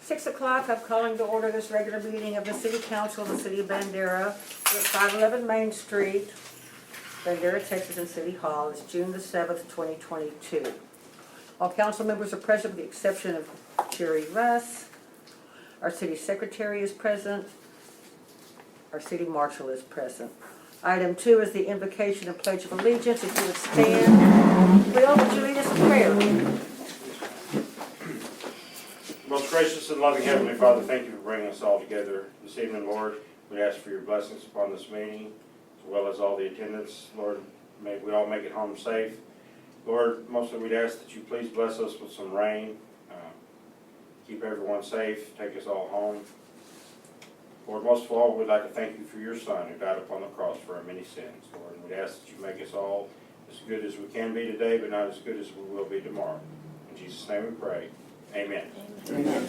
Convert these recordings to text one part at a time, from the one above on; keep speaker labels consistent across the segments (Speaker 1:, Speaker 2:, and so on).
Speaker 1: 6 o'clock, I'm calling to order this regular meeting of the City Council of the City of Bandera at 511 Main Street, Bandera, Texas, and City Hall. It's June the 7th, 2022. All council members are present with the exception of Jerry Russ. Our city secretary is present. Our city marshal is present. Item 2 is the invocation and pledge of allegiance. If you would stand, Will, would you lead us in prayer?
Speaker 2: Most gracious and loving Heavenly Father, thank you for bringing us all together this evening, Lord. We ask for your blessings upon this meeting, as well as all the attendants. Lord, may we all make it home safe. Lord, mostly we'd ask that you please bless us with some rain, keep everyone safe, take us all home. Lord, most of all, we'd like to thank you for your Son who died upon the cross for our many sins, Lord. And we'd ask that you make us all as good as we can be today, but not as good as we will be tomorrow. In Jesus' name we pray. Amen.
Speaker 1: Amen.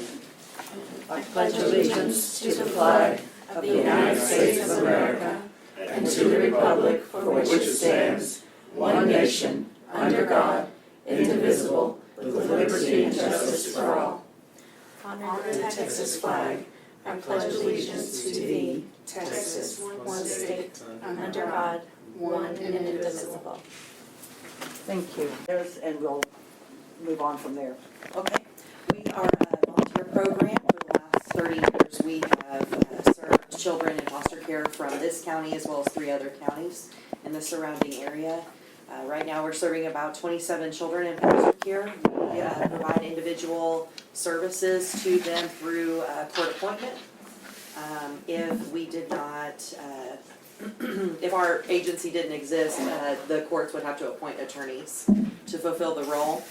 Speaker 1: I pledge allegiance to the flag of the United States of America and to the republic for which it stands, one nation, under God, indivisible, with liberty and justice for all.
Speaker 3: Honor the Texas flag. I pledge allegiance to thee, Texas, one state, under God, one and indivisible.
Speaker 1: Thank you. And we'll move on from there.
Speaker 4: Okay. We are a volunteer program. For the last 30 years, we have served children in foster care from this county as well as 3 other counties in the surrounding area. Right now, we're serving about 27 children in foster care. We provide individual services to them through court appointment. If we did not, if our agency didn't exist, the courts would have to appoint attorneys to fulfill the role.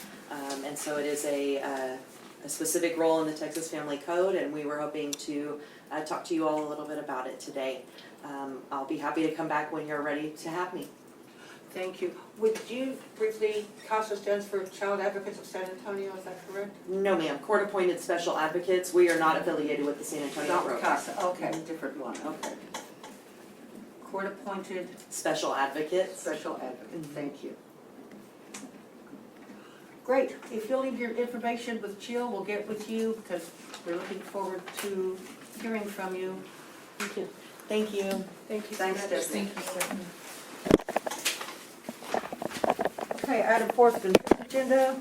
Speaker 4: And so it is a specific role in the Texas Family Code, and we were hoping to talk to you all a little bit about it today. I'll be happy to come back when you're ready to have me.
Speaker 5: Thank you. Would you briefly counsel stands for Child Advocates of San Antonio, is that correct?
Speaker 4: No, ma'am. Court-appointed special advocates. We are not affiliated with the San Antonio
Speaker 1: Not with
Speaker 4: program.
Speaker 1: CASA, okay, different one, okay. Court-appointed
Speaker 4: Special advocates.
Speaker 1: special advocate, thank you. Great, if you'll leave your information with Jill, we'll get with you, because we're looking forward to hearing from you.
Speaker 4: Thank you. Thank you.
Speaker 5: Thank you.
Speaker 1: Thanks, Stephanie.
Speaker 5: Thank you, Stephanie.
Speaker 1: Okay, item 4 is the agenda.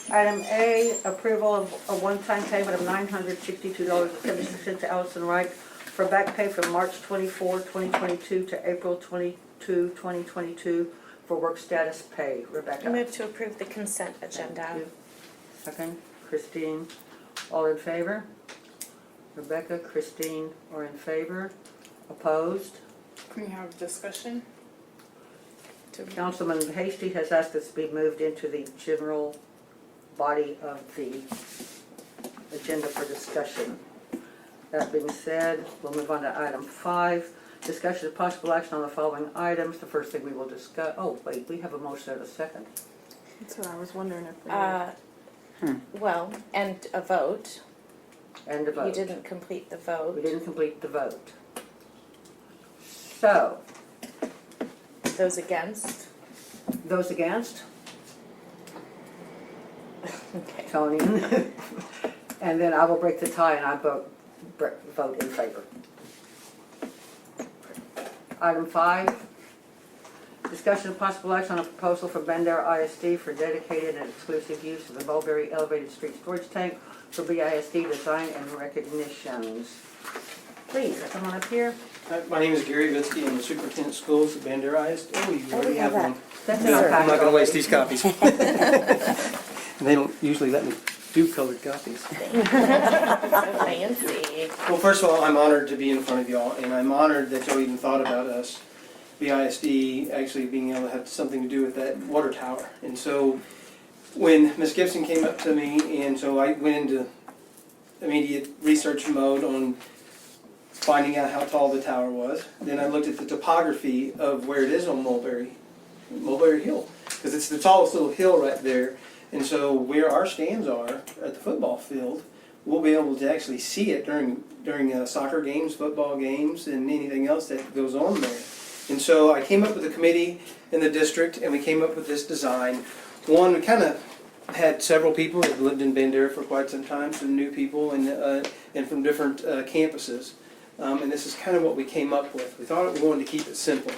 Speaker 1: Item A, approval of a one-time payment of $962.76 to Allison Wright for back pay from March 24, 2022 to April 22, 2022 for work status pay. Rebecca.
Speaker 3: I move to approve the consent agenda.
Speaker 1: Thank you. Second, Christine. All in favor? Rebecca, Christine are in favor. Opposed?
Speaker 6: Can we have discussion?
Speaker 1: Councilman Hasty has asked this to be moved into the general body of the agenda for discussion. That being said, we'll move on to item 5. Discussion of possible action on the following items. The first thing we will discuss, oh wait, we have a motion and a second.
Speaker 6: That's what I was wondering if we were.
Speaker 3: Well, and a vote.
Speaker 1: And a vote.
Speaker 3: You didn't complete the
Speaker 1: We
Speaker 3: vote.
Speaker 1: didn't complete the vote. So,
Speaker 3: Those against?
Speaker 1: those against?
Speaker 3: Okay.
Speaker 1: Tony. And then I will break the tie and I vote in favor. Item 5, discussion of possible action on a proposal for Bandera ISD for dedicated and exclusive use of the Mulberry Elevated Street Storage Tank for BISD design and recognitions. Please, come on up here.
Speaker 7: My name is Gary Vitsky. I'm the superintendent of schools at Bandera ISD. Oh, you already have one.
Speaker 1: That's
Speaker 7: No,
Speaker 1: okay.
Speaker 7: I'm not going to waste these copies. And they don't usually let me do colored copies.
Speaker 3: So fancy.
Speaker 7: Well, first of all, I'm honored to be in front of y'all, and I'm honored that y'all even thought about us, BISD, actually being able to have something to do with that water tower. And so when Ms. Gibson came up to me, and so I went into immediate research mode on finding out how tall the tower was. Then I looked at the topography of where it is on Mulberry Hill, because it's the tallest little hill right there. And so where our stands are at the football field, we'll be able to actually see it during soccer games, football games, and anything else that goes on there. And so I came up with a committee in the district, and we came up with this design. One, we kind of had several people that lived in Bandera for quite some time, some new people, and from different campuses. And this is kind of what we came up with. We thought we wanted to keep it simple.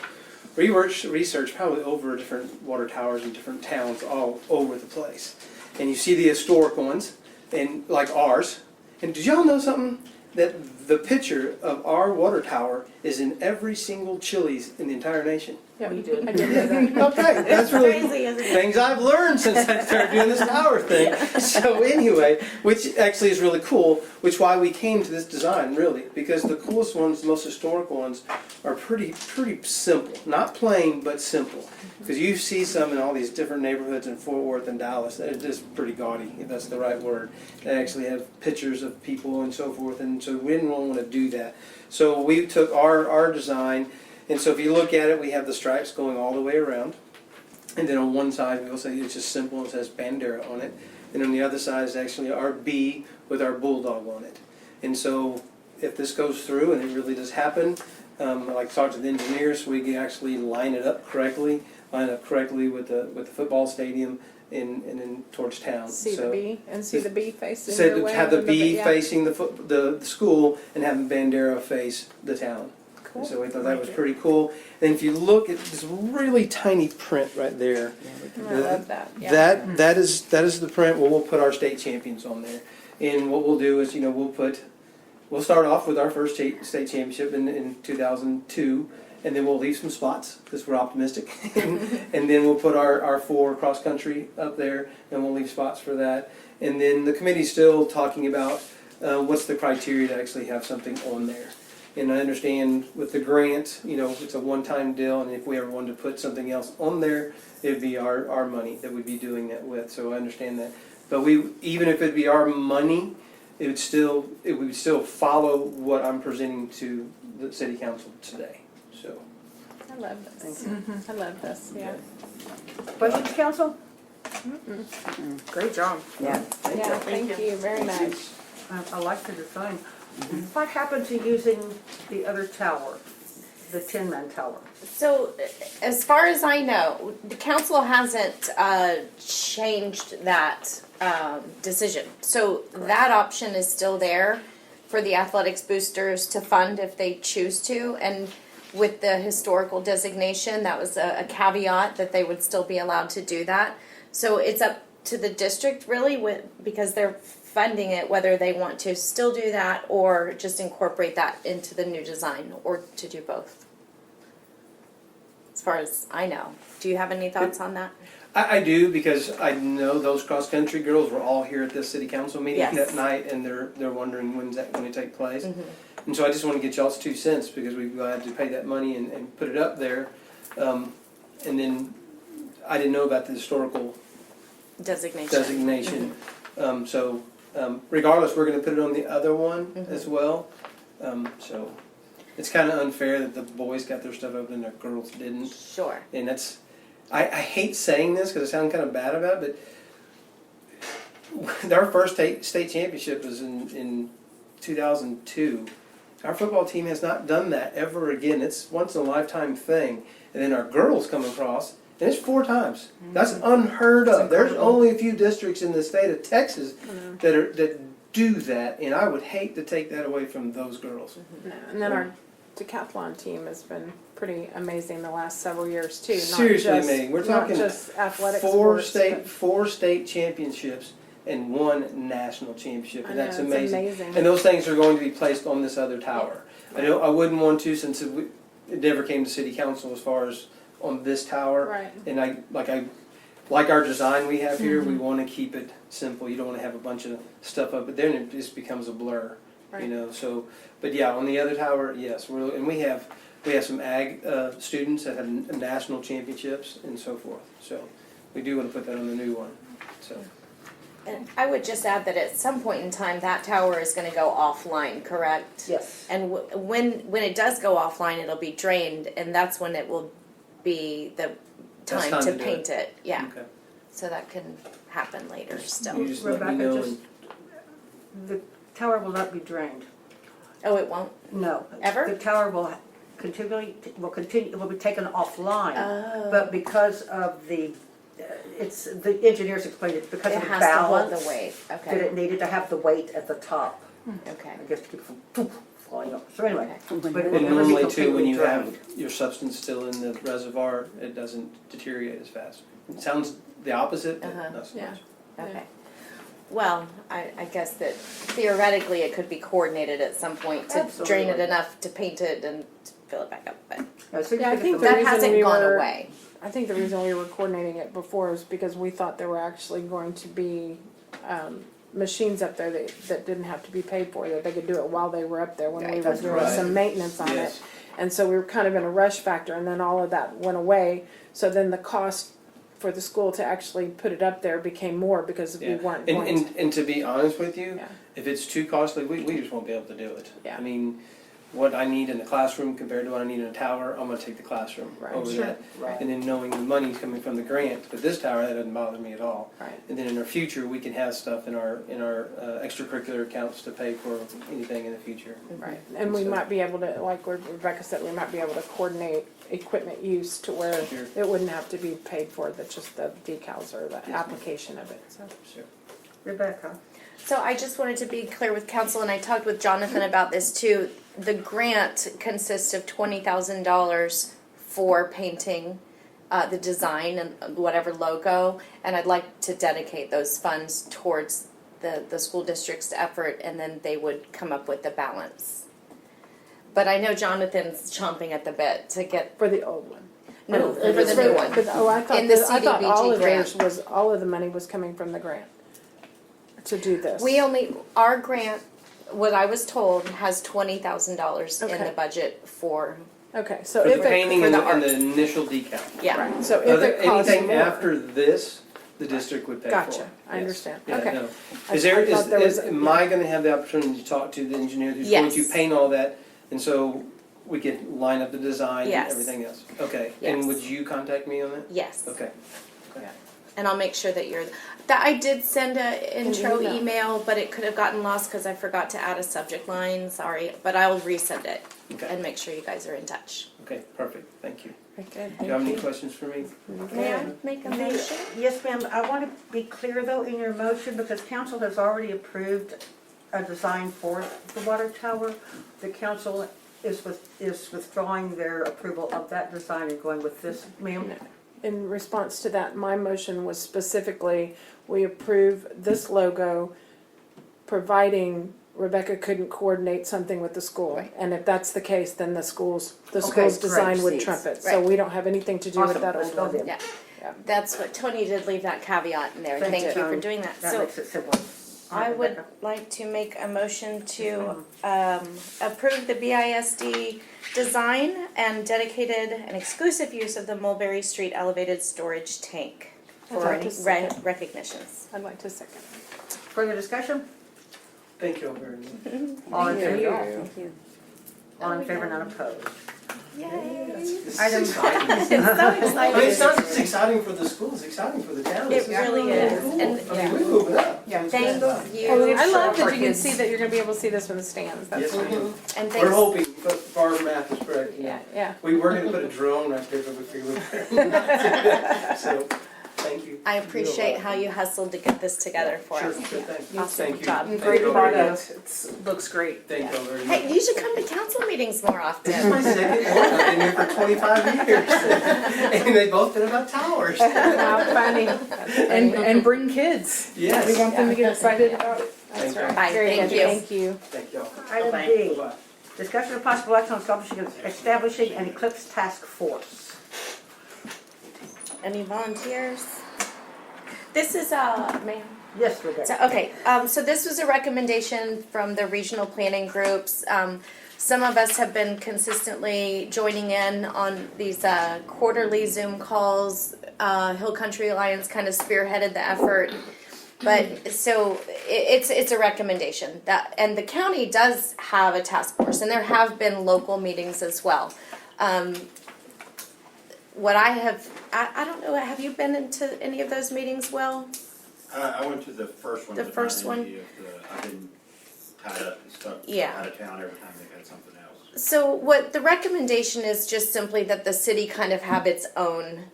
Speaker 7: We researched probably over different water towers in different towns all over the place. And you see the historic ones, and like ours. And did y'all know something? That the picture of our water tower is in every single Chili's in the entire nation.
Speaker 6: Yeah,
Speaker 1: We did.
Speaker 6: I did know that.
Speaker 7: Okay, that's really
Speaker 3: Crazy, isn't it?
Speaker 7: things I've learned since I started doing this tower thing. So anyway, which actually is really cool, which why we came to this design really, because the coolest ones, the most historical ones, are pretty simple, not plain but simple. Because you see some in all these different neighborhoods in Fort Worth and Dallas that are just pretty gaudy, if that's the right word. They actually have pictures of people and so forth, and so we didn't really want to do that. So we took our design. And so if you look at it, we have the stripes going all the way around. And then on one side, we will say it's just simple, it says Bandera on it. And on the other side is actually our B with our bulldog on it. And so if this goes through and it really does happen, like talk to the engineers, we can actually line it up correctly with the football stadium and then towards town.
Speaker 6: See the bee and see the bee facing
Speaker 7: So
Speaker 6: your way.
Speaker 7: have the bee
Speaker 6: yeah.
Speaker 7: facing the school and have Bandera face the town.
Speaker 6: Cool.
Speaker 7: And so we thought that was pretty cool. And if you look at this really tiny print right there,
Speaker 6: I love that. Yeah.
Speaker 7: that is the print where we'll put our state champions on there. And what we'll do is, we'll start off with our first state championship in 2002, and then we'll leave some spots because we're optimistic. And then we'll put our 4 cross country up there, and we'll leave spots for that. And then the committee's still talking about what's the criteria to actually have something on there. And I understand with the grant, it's a one-time deal, and if we ever wanted to put something else on there, it'd be our money that we'd be doing that with. So I understand that. But even if it'd be our money, it would still follow what I'm presenting to the city council today. So
Speaker 6: I love this. I love this. Yeah.
Speaker 1: Questions, council?
Speaker 6: Great job.
Speaker 1: Yeah.
Speaker 6: Yeah. Thank you very much.
Speaker 1: I like the design. What happened to using the other tower, the Tin Man Tower?
Speaker 3: So, as far as I know, the council hasn't changed that decision. So that option is still there for the athletics boosters to fund if they choose to. And with the historical designation, that was a caveat that they would still be allowed to do that. So it's up to the district really, because they're funding it, whether they want to still do that or just incorporate that into the new design, or to do both. As far as I know. Do you have any thoughts on that?
Speaker 7: I do, because I know those cross-country girls were all here at this city council meeting
Speaker 3: Yes.
Speaker 7: that night, and they're wondering when's that going to take place.
Speaker 3: Mm-hmm.
Speaker 7: And so I just want to get y'all's 2 cents, because we're glad to pay that money and put it up there. And then I didn't know about the historical designation. So regardless, we're going to put it on the other one as well. So it's kind of unfair that the boys got their stuff up and the girls didn't.
Speaker 3: Sure.
Speaker 7: And that's, I hate saying this because I sound kind of bad about it, but our first state championship was in 2002. Our football team has not done that ever again. It's once in a lifetime thing. And then our girls come across, and it's 4 times. That's unheard of. There's only a few districts in the state of Texas that do that, and I would hate to take that away from those girls.
Speaker 6: No, and then our decathlon team has been pretty amazing the last several years too.
Speaker 7: Seriously amazing. We're talking
Speaker 6: not just athletic
Speaker 7: 4
Speaker 6: sports,
Speaker 7: state championships and 1 national championship, and
Speaker 6: I know,
Speaker 7: that's
Speaker 6: it's
Speaker 7: amazing.
Speaker 6: amazing.
Speaker 7: And those things are going to be placed on this other tower. I wouldn't want to, since it never came to city council as far as on this tower.
Speaker 6: Right.
Speaker 7: And I like our design we have here. We want to keep it simple. You don't want to have a bunch of stuff up, but then it just becomes a blur.
Speaker 6: Right.
Speaker 7: So, but yeah, on the other tower, yes, and we have some ag students that have national championships and so forth. So we do want to put that on the new one. So.
Speaker 3: And I would just add that at some point in time, that tower is going to go offline, correct?
Speaker 1: Yes.
Speaker 3: And when it does go offline, it'll be drained, and that's when it will be the
Speaker 7: That's
Speaker 3: time to
Speaker 7: do
Speaker 3: paint it. Yeah.
Speaker 7: Okay.
Speaker 3: So that can happen later still.
Speaker 7: You just let me
Speaker 1: Rebecca,
Speaker 7: know.
Speaker 1: just, the tower will not be drained.
Speaker 3: Oh, it won't?
Speaker 1: No.
Speaker 3: Ever?
Speaker 1: The tower will continue, it will be taken offline.
Speaker 3: Oh.
Speaker 1: But because of the it's, the engineers explained it because
Speaker 3: It
Speaker 1: of the
Speaker 3: has to hold
Speaker 1: balance.
Speaker 3: the weight,
Speaker 1: That
Speaker 3: okay,
Speaker 1: it needed to have the weight at the top,
Speaker 3: okay.
Speaker 1: I guess to keep it from falling off. So anyway.
Speaker 3: Okay.
Speaker 1: But it will
Speaker 7: And
Speaker 1: never be
Speaker 7: normally too, when
Speaker 1: completely
Speaker 7: you have
Speaker 1: drained.
Speaker 7: your substance still in the reservoir, it doesn't deteriorate as fast. It sounds the opposite, but
Speaker 3: Uh-huh.
Speaker 7: not so
Speaker 6: Yeah.
Speaker 7: much.
Speaker 3: Okay. Well, I guess that theoretically it could be coordinated at some point to drain it
Speaker 1: Absolutely.
Speaker 3: enough to paint it and to fill it back up, but
Speaker 1: So you
Speaker 6: Yeah, I
Speaker 1: get
Speaker 6: think
Speaker 1: the-
Speaker 6: the
Speaker 3: that
Speaker 6: reason
Speaker 3: hasn't
Speaker 6: we
Speaker 3: gone
Speaker 6: were-
Speaker 3: away.
Speaker 6: I think the reason we were coordinating it before is because we thought there were actually going to be machines up there that didn't have to be paid for, that they could do it while they were up there when we
Speaker 3: Right,
Speaker 6: were
Speaker 1: that's
Speaker 6: doing
Speaker 7: right.
Speaker 6: some maintenance on it.
Speaker 7: Yes.
Speaker 6: And so we were kind of in a rush factor, and then all of that went away. So then the cost for the school to actually put it up there became more because we
Speaker 7: Yeah.
Speaker 6: weren't
Speaker 7: And,
Speaker 6: going to.
Speaker 7: and to be honest with you,
Speaker 6: Yeah.
Speaker 7: if it's too costly, we just won't be able to do it.
Speaker 6: Yeah.
Speaker 7: I mean, what I need in the classroom compared to what I need in a tower, I'm gonna take the classroom
Speaker 6: Right.
Speaker 7: over
Speaker 1: Sure.
Speaker 7: that.
Speaker 1: Right.
Speaker 7: And then knowing the money's coming from the grant, but this tower, that doesn't bother me at all.
Speaker 6: Right.
Speaker 7: And then in our future, we can have stuff in our extracurricular accounts to pay for anything in the future.
Speaker 6: Right, and we
Speaker 7: So-
Speaker 6: might be able to, like Rebecca said, we might be able to coordinate equipment use to where
Speaker 7: Sure.
Speaker 6: it wouldn't have to be paid for, that just the decals or the
Speaker 7: ma'am.
Speaker 6: application of it, so.
Speaker 7: Sure.
Speaker 1: Rebecca.
Speaker 3: So I just wanted to be clear with council, and I talked with Jonathan about this too. The grant consists of $20,000 for painting the design and whatever logo, and I'd like to dedicate those funds towards the school district's effort, and then they would come up with the balance. But I know Jonathan's chomping at the bit to get,
Speaker 6: For the old one.
Speaker 3: no,
Speaker 6: Oh,
Speaker 3: for
Speaker 6: it's
Speaker 3: the new one.
Speaker 6: but- oh, I thought,
Speaker 3: In the
Speaker 6: I thought all
Speaker 3: CDBG
Speaker 6: of
Speaker 3: grant.
Speaker 6: theirs was, all of the money was coming from the grant to do this.
Speaker 3: Our grant, what I was told, has $20,000 in
Speaker 6: Okay.
Speaker 3: the budget for,
Speaker 6: Okay, so
Speaker 7: For
Speaker 6: if
Speaker 7: the
Speaker 6: it,
Speaker 7: painting
Speaker 3: for
Speaker 7: and
Speaker 3: the
Speaker 7: and
Speaker 3: art.
Speaker 7: the initial decal.
Speaker 3: yeah.
Speaker 6: right, so if it costs
Speaker 7: Anything
Speaker 6: more.
Speaker 7: after this, the district would pay for.
Speaker 6: Gotcha, I
Speaker 7: Yes.
Speaker 6: understand.
Speaker 7: Yeah,
Speaker 6: Okay.
Speaker 7: no.
Speaker 6: I-
Speaker 7: Is there,
Speaker 6: I thought there was-
Speaker 7: am I gonna have the opportunity to talk to the engineer who's going to
Speaker 3: Yes.
Speaker 7: paint all that? And so we could line up the design and
Speaker 3: Yes.
Speaker 7: everything else? Okay,
Speaker 3: Yes.
Speaker 7: and would you contact me on that?
Speaker 3: Yes.
Speaker 7: Okay.
Speaker 3: And I'll make sure that I did send a intro
Speaker 6: email.
Speaker 3: email, but it could have gotten lost because I forgot to add a subject line, sorry. But I'll resend it
Speaker 7: Okay,
Speaker 3: and make sure you guys are in touch.
Speaker 7: okay, perfect, thank you.
Speaker 6: Okay,
Speaker 7: Do you have any
Speaker 6: thank you.
Speaker 7: questions for me?
Speaker 3: May I make a motion?
Speaker 1: Yes, ma'am, I want to be clear though in your motion, because council has already approved a design for the water tower. The council is withdrawing their approval of that design and going with this, ma'am.
Speaker 6: In response to that, my motion was specifically, we approve this logo, providing Rebecca couldn't coordinate something with the school.
Speaker 3: Right.
Speaker 6: And if that's the case, then the school's
Speaker 1: Okay,
Speaker 6: design would
Speaker 1: great.
Speaker 6: trump it. So
Speaker 3: Right.
Speaker 6: we don't have anything to do with
Speaker 1: Awesome,
Speaker 6: that
Speaker 1: let's
Speaker 6: old
Speaker 1: go
Speaker 6: one.
Speaker 1: then.
Speaker 3: Yeah.
Speaker 6: Yeah.
Speaker 3: That's what, Tony did leave that caveat in there.
Speaker 1: Thank
Speaker 3: Thank
Speaker 1: you,
Speaker 3: you for
Speaker 1: Tony.
Speaker 3: doing that.
Speaker 1: That
Speaker 3: So
Speaker 1: makes it simple.
Speaker 3: I would
Speaker 1: Rebecca.
Speaker 3: like to make a motion to approve the BISD design and dedicated and exclusive use of the Mulberry Street elevated storage tank
Speaker 6: I'd
Speaker 3: for
Speaker 6: like to second.
Speaker 3: recognitions.
Speaker 6: I'd like to second.
Speaker 1: Further discussion?
Speaker 7: Thank you all very much.
Speaker 1: All in favor?
Speaker 6: Thank you.
Speaker 1: All in favor, none opposed.
Speaker 3: Yay!
Speaker 7: This
Speaker 1: Item-
Speaker 7: is exciting.
Speaker 3: It's so
Speaker 7: I mean, it's
Speaker 3: exciting.
Speaker 7: not just exciting for the school, it's exciting for the town.
Speaker 3: It really is.
Speaker 7: Cool.
Speaker 3: And
Speaker 7: I mean, we're moving up.
Speaker 3: thank
Speaker 6: Oh,
Speaker 3: you.
Speaker 6: I love
Speaker 1: for
Speaker 6: that you can
Speaker 1: kids.
Speaker 6: see that you're gonna be able to see this from the stands. That's
Speaker 7: Yes, we do.
Speaker 3: And
Speaker 7: We're
Speaker 3: thanks,
Speaker 7: hoping, if our math is correct. you know.
Speaker 6: Yeah, yeah.
Speaker 7: We were gonna put a drone right there, but we figured we So, thank you.
Speaker 3: I appreciate how you hustled to get this together for
Speaker 7: Sure,
Speaker 3: us.
Speaker 7: sure, thank you.
Speaker 3: Awesome
Speaker 7: Thank you.
Speaker 3: job.
Speaker 7: Thank
Speaker 6: Great
Speaker 7: you all very
Speaker 6: product.
Speaker 7: much.
Speaker 6: Looks great.
Speaker 7: Thank you all very much.
Speaker 3: Hey, you should come to council meetings more
Speaker 7: This is
Speaker 3: often.
Speaker 7: my second one, I've been here for 25 years. And they've both been about towers.
Speaker 6: How funny.
Speaker 8: And bring kids.
Speaker 7: Yes.
Speaker 8: We want them to get excited about it.
Speaker 6: That's
Speaker 7: Thank you.
Speaker 6: right.
Speaker 3: Bye,
Speaker 6: Very
Speaker 3: thank
Speaker 6: good.
Speaker 3: you.
Speaker 6: Thank you.
Speaker 7: Thank you all.
Speaker 1: Item
Speaker 7: Bye-bye.
Speaker 1: D,
Speaker 7: Bye-bye.
Speaker 1: discussion of possible action on establishing an eclipse task force.
Speaker 3: Any volunteers? This is, ma'am.
Speaker 1: Yes, Rebecca.
Speaker 3: So, okay, so this was a recommendation from the regional planning groups. Some of us have been consistently joining in on these quarterly Zoom calls. Hill Country Alliance kind of spearheaded the effort. But so it's a recommendation that, and the county does have a task force, and there have been local meetings as well. What I don't know, have you been into any of those meetings, Will?
Speaker 9: I went to the first one.
Speaker 3: The
Speaker 9: but
Speaker 3: first
Speaker 9: not
Speaker 3: one?
Speaker 9: any of I've been tied up and stuff
Speaker 3: Yeah.
Speaker 9: out of town every time they've had something else.
Speaker 3: So what the recommendation is just simply that the city kind of have its own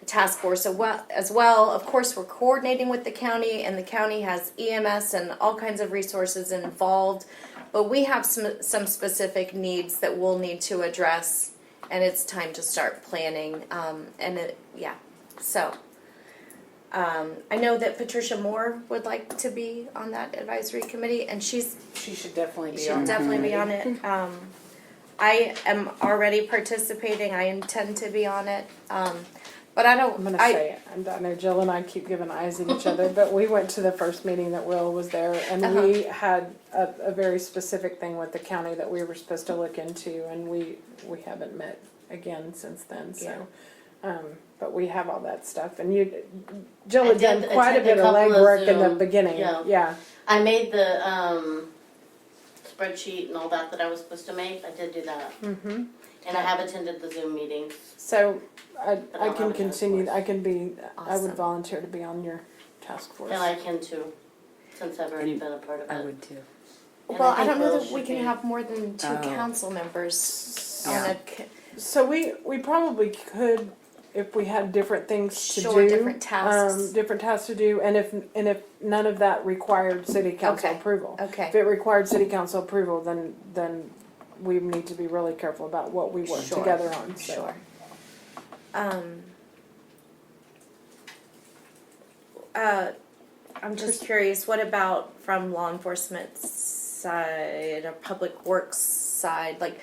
Speaker 3: task force as well. Of course, we're coordinating with the county, and the county has EMS and all kinds of resources involved. But we have some specific needs that we'll need to address, and it's time to start planning. So I know that Patricia Moore would like to be on that advisory committee, and she
Speaker 8: She should definitely be
Speaker 3: should
Speaker 8: on.
Speaker 3: definitely be on it. I am already participating. I intend to be on it. But I don't.
Speaker 6: I'm gonna say it, and I know Jill and I keep giving eyes at each other, but we went to the first meeting that Will was there, and we had a very specific thing with the county that we were supposed to look into, and we haven't met again since then, so. But we have all that stuff, and Jill had done quite a bit of legwork in the beginning, yeah.
Speaker 10: I made the spreadsheet and all that I was supposed to make. I did do that.
Speaker 6: Mm-hmm.
Speaker 10: And I have attended the Zoom meetings.
Speaker 6: So I
Speaker 10: But I'm
Speaker 6: can
Speaker 10: on the task
Speaker 6: continue,
Speaker 10: force.
Speaker 6: I can be, I would
Speaker 3: Awesome.
Speaker 6: volunteer to be on your task force.
Speaker 10: And I can too, since I've already been a part of it.
Speaker 8: I would too.
Speaker 10: And
Speaker 3: Well, I
Speaker 10: think
Speaker 3: don't know
Speaker 10: Will
Speaker 3: that we
Speaker 10: should
Speaker 3: can
Speaker 10: be.
Speaker 3: have more than 2
Speaker 8: Oh.
Speaker 3: council members on
Speaker 8: Yeah.
Speaker 6: So we probably could, if we had different things to
Speaker 3: Sure,
Speaker 6: do.
Speaker 3: different tasks.
Speaker 6: Different tasks to do, and if none of that required city council
Speaker 3: Okay.
Speaker 6: approval.
Speaker 3: Okay.
Speaker 6: If it required city council approval, then we need to be really careful about what we work
Speaker 3: Sure.
Speaker 6: together on, so.
Speaker 3: Sure. I'm just curious, what about from law enforcement side or public works side? Like,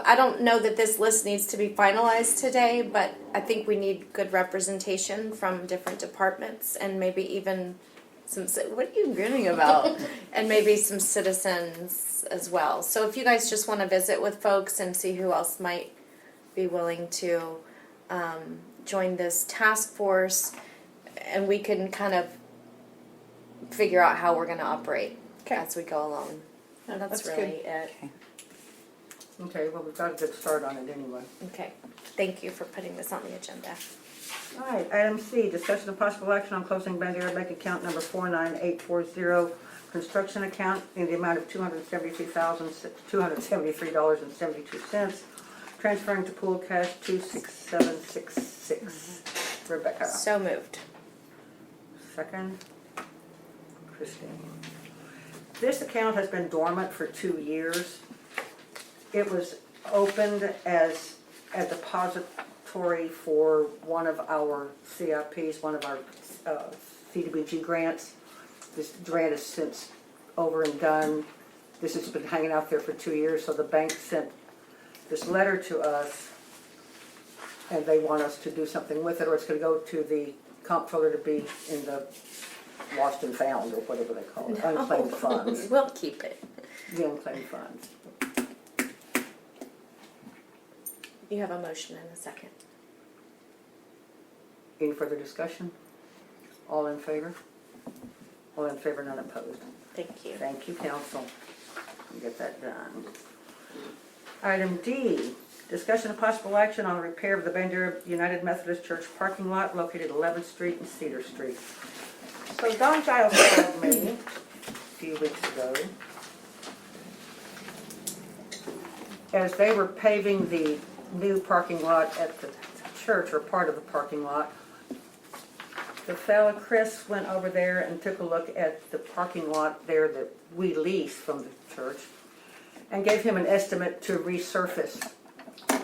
Speaker 3: I don't know that this list needs to be finalized today, but I think we need good representation from different departments and maybe even what are you grinning about? And maybe some citizens as well. So if you guys just want to visit with folks and see who else might be willing to join this task force, and we can kind of figure out how we're going to operate as we go along. And that's
Speaker 6: That's
Speaker 3: really it.
Speaker 1: Okay, well, we've got a good start on it anyway.
Speaker 3: Okay. Thank you for putting this on the agenda.
Speaker 1: All right, item C, discussion of possible action on closing Bandera bank account number 49840, construction account in the amount of $273,273.72, transferring to pool cash 26766. Rebecca.
Speaker 3: So moved.
Speaker 1: Second. Christine. This account has been dormant for 2 years. It was opened as a depository for one of our CIPs, one of our CDBG grants. This grant is since over and done. This has been hanging out there for 2 years, so the bank sent this letter to us, and they want us to do something with it, or it's going to go to the comptroller to be in the lost and found, or whatever they call it, unclaimed funds,
Speaker 3: We'll keep it.
Speaker 1: the unclaimed funds.
Speaker 3: You have a motion and a second.
Speaker 1: Any further discussion? All in favor? All in favor, none opposed.
Speaker 3: Thank you.
Speaker 1: Thank you, council. We'll get that done. Item D, discussion of possible action on the repair of the Bandera United Methodist Church parking lot located 11th Street and Cedar Street. So Don Giles called me a few weeks ago as they were paving the new parking lot at the church, or part of the parking lot. The fella Chris went over there and took a look at the parking lot there that we lease from the church and gave him an estimate to resurface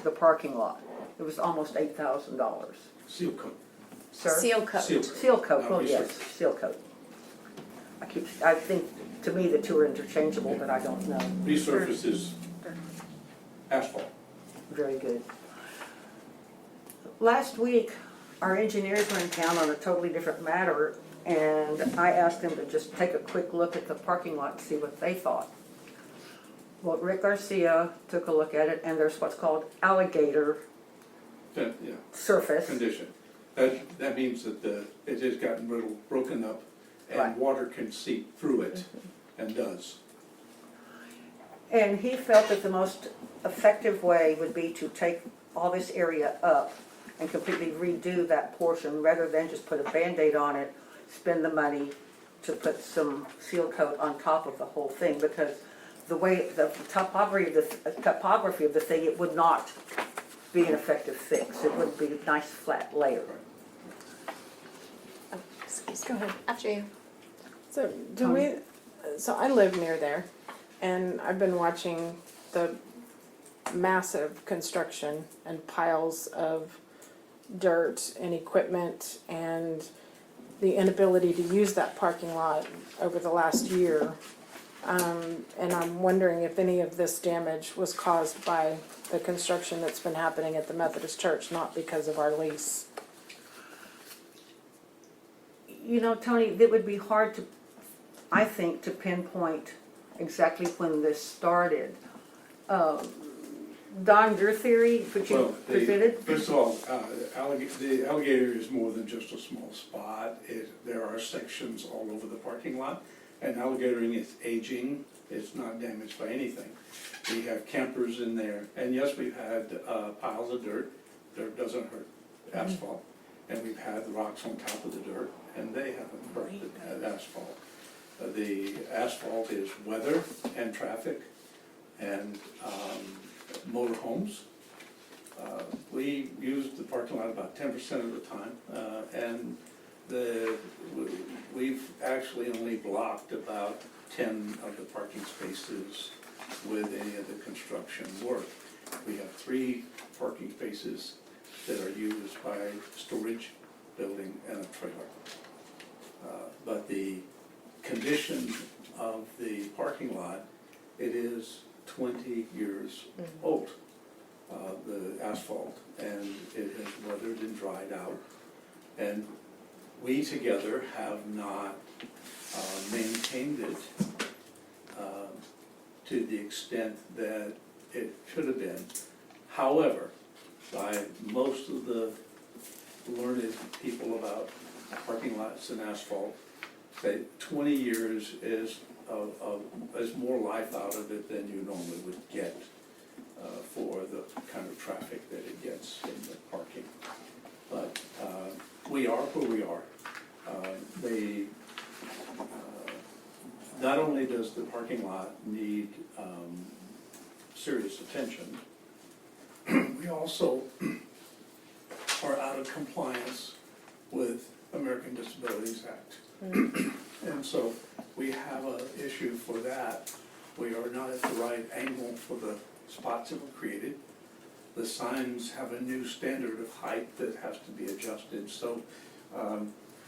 Speaker 1: the parking lot. It was almost $8,000.
Speaker 9: Seal coat.
Speaker 1: Sir?
Speaker 3: Seal coat.
Speaker 9: Seal.
Speaker 1: Seal coat,
Speaker 9: Not
Speaker 1: well, yes,
Speaker 9: resurface.
Speaker 1: seal coat. I think, to me, the two are interchangeable, but I don't know.
Speaker 11: Resurface is asphalt.
Speaker 1: Very good. Last week, our engineers were in town on a totally different matter, and I asked them to just take a quick look at the parking lot and see what they thought. Well, Rick Garcia took a look at it, and there's what's called alligator
Speaker 11: Yeah,
Speaker 1: surface.
Speaker 11: condition. That means that it has gotten little broken up
Speaker 1: Right.
Speaker 11: and water can seep through it and does.
Speaker 1: And he felt that the most effective way would be to take all this area up and completely redo that portion, rather than just put a Band-Aid on it, spend the money to put some seal coat on top of the whole thing, because the way, the topography of the thing, it would not be an effective fix. It wouldn't be a nice flat layer.
Speaker 6: Go ahead.
Speaker 3: After you.
Speaker 6: So do we, so I live near there and I've been watching the massive construction and piles of dirt and equipment and the inability to use that parking lot over the last year. And I'm wondering if any of this damage was caused by the construction that's been happening at the Methodist Church, not because of our lease.
Speaker 1: You know, Tony, it would be hard to, I think, to pinpoint exactly when this started. Don, your theory, which you
Speaker 11: Well,
Speaker 1: presented?
Speaker 11: first of all, the alligator is more than just a small spot. There are sections all over the parking lot, and alligatoring is aging. It's not damaged by anything. We have campers in there, and yes, we've had piles of dirt. Dirt doesn't hurt asphalt. And we've had rocks on top of the dirt, and they haven't hurt the asphalt. The asphalt is weather and traffic and motorhomes. We use the parking lot about 10% of the time, and we've actually only blocked about 10 of the parking spaces with any of the construction work. We have 3 parking spaces that are used by storage, building, and a trailer. But the condition of the parking lot, it is 20 years old, the asphalt, and it has weathered and dried out. And we together have not maintained it to the extent that it should have been. However, by most of the learned people about parking lots and asphalt, say 20 years is more life out of it than you normally would get for the kind of traffic that it gets in the parking. But we are where we are. Not only does the parking lot need serious attention, we also are out of compliance with American Disabilities Act. And so we have an issue for that. We are not at the right angle for the spots that were created. The signs have a new standard of height that has to be adjusted. So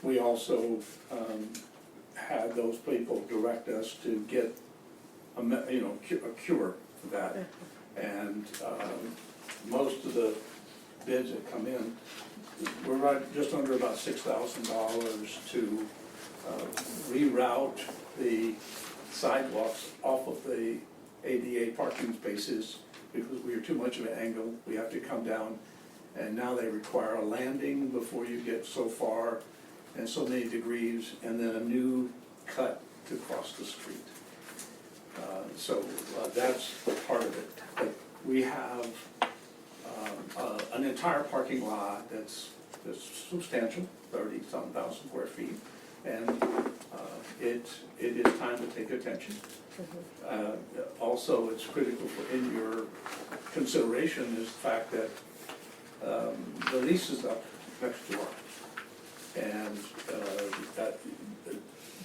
Speaker 11: we also had those people direct us to get a cure for that. And most of the bids that come in, we're right just under about $6,000 to reroute the sidewalks off of the ADA parking spaces because we are too much of an angle. We have to come down, and now they require a landing before you get so far and so many degrees, and then a new cut to cross the street. So that's part of it. But we have an entire parking lot that's substantial, 30-some thousand square feet, and it is time to take attention. Also, it's critical in your consideration is the fact that the lease is up next door, and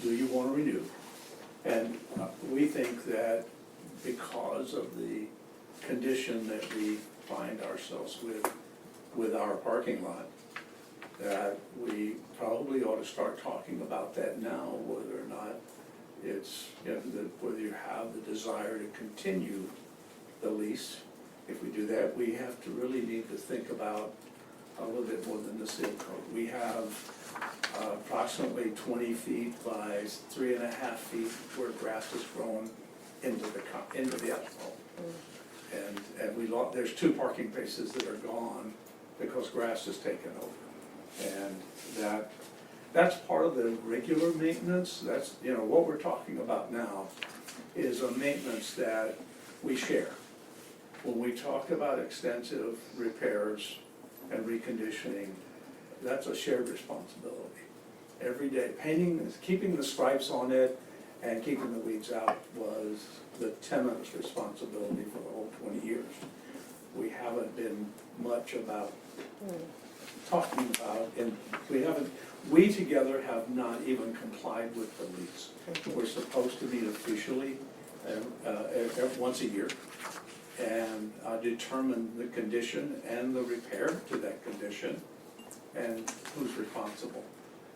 Speaker 11: do you want to renew? And we think that because of the condition that we find ourselves with our parking lot, that we probably ought to start talking about that now, whether or not it's, whether you have the desire to continue the lease. If we do that, we have to really need to think about a little bit more than the seal coat. We have approximately 20 feet by 3.5 feet where grass is growing into the asphalt. And there's 2 parking places that are gone because grass is taken over. And that's part of the regular maintenance. That's, what we're talking about now is a maintenance that we share. When we talk about extensive repairs and reconditioning, that's a shared responsibility. Every day, painting, keeping the stripes on it and keeping the weeds out was the tenant's responsibility for the whole 20 years. We haven't been much about talking about, and we together have not even complied with the lease. We're supposed to meet officially once a year and determine the condition and the repair to that condition and who's responsible.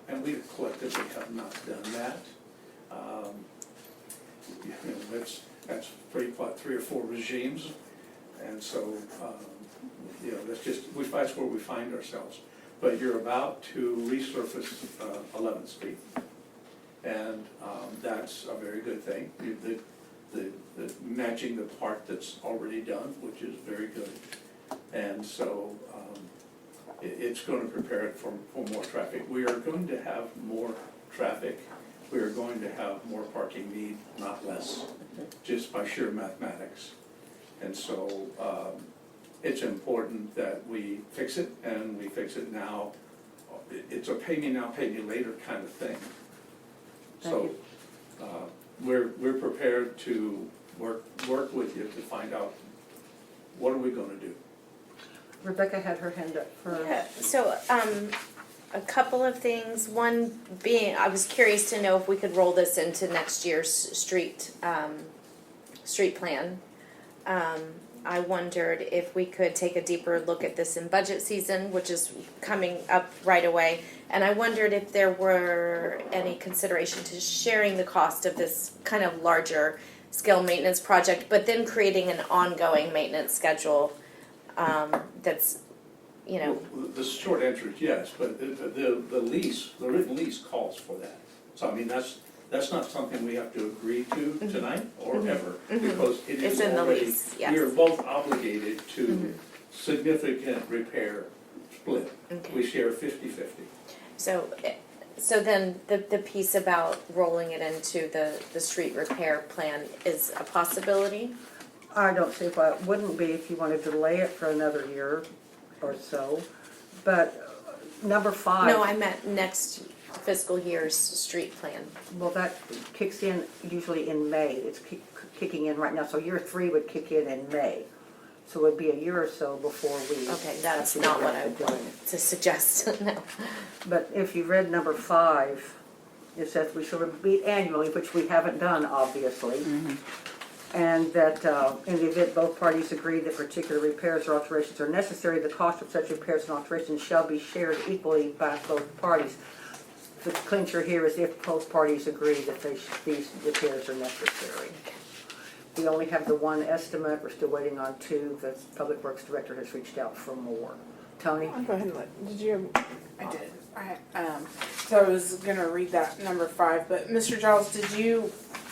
Speaker 11: And we collectively have not done that. That's three or four regimes, and so, that's where we find ourselves. But you're about to resurface 11th Street, and that's a very good thing. The matching the part that's already done, which is very good. And so it's going to prepare it for more traffic. We are going to have more traffic. We are going to have more parking need, not less, just by sheer mathematics. And so it's important that we fix it, and we fix it now. It's a pay me now, pay me later kind of thing. So we're prepared to work with you to find out what are we gonna do.
Speaker 1: Rebecca had her hand up first.
Speaker 3: Yeah, so, a couple of things. One being, I was curious to know if we could roll this into next year's street plan. I wondered if we could take a deeper look at this in budget season, which is coming up right away. And I wondered if there were any consideration to sharing the cost of this kind of larger scale maintenance project, but then creating an ongoing maintenance schedule that's,
Speaker 11: Well, the short answer is yes, but the lease, the written lease calls for that. So I mean, that's not something we have to agree to tonight or ever, because it
Speaker 3: It's
Speaker 11: is
Speaker 3: in the
Speaker 11: already,
Speaker 3: lease, yes.
Speaker 11: we are both obligated to significant repair split.
Speaker 3: Okay.
Speaker 11: We share 50-50.
Speaker 3: So then the piece about rolling it into the street repair plan is a possibility?
Speaker 1: I don't see why it wouldn't be if you want to delay it for another year or so. But number 5.
Speaker 3: No, I meant next fiscal year's street plan.
Speaker 1: Well, that kicks in usually in May. It's kicking in right now. So year 3 would kick in May. So it would be a year or so before we.
Speaker 3: Okay, that's
Speaker 1: actually
Speaker 3: not
Speaker 1: get
Speaker 3: what I
Speaker 1: to doing
Speaker 3: wanted
Speaker 1: it.
Speaker 3: to suggest, no.
Speaker 1: But if you read number 5, it says we shall meet annually, which we haven't done, obviously. And that in the event both parties agree that particular repairs or alterations are necessary, the cost of such repairs and alterations shall be shared equally by both parties. The clincher here is if both parties agree that these repairs are necessary. We only have the one estimate. We're still waiting on 2. The Public Works Director has reached out for more. Tony?
Speaker 8: I'll go ahead and did you? I did. So I was gonna read that number 5, but Mr. Giles, did you,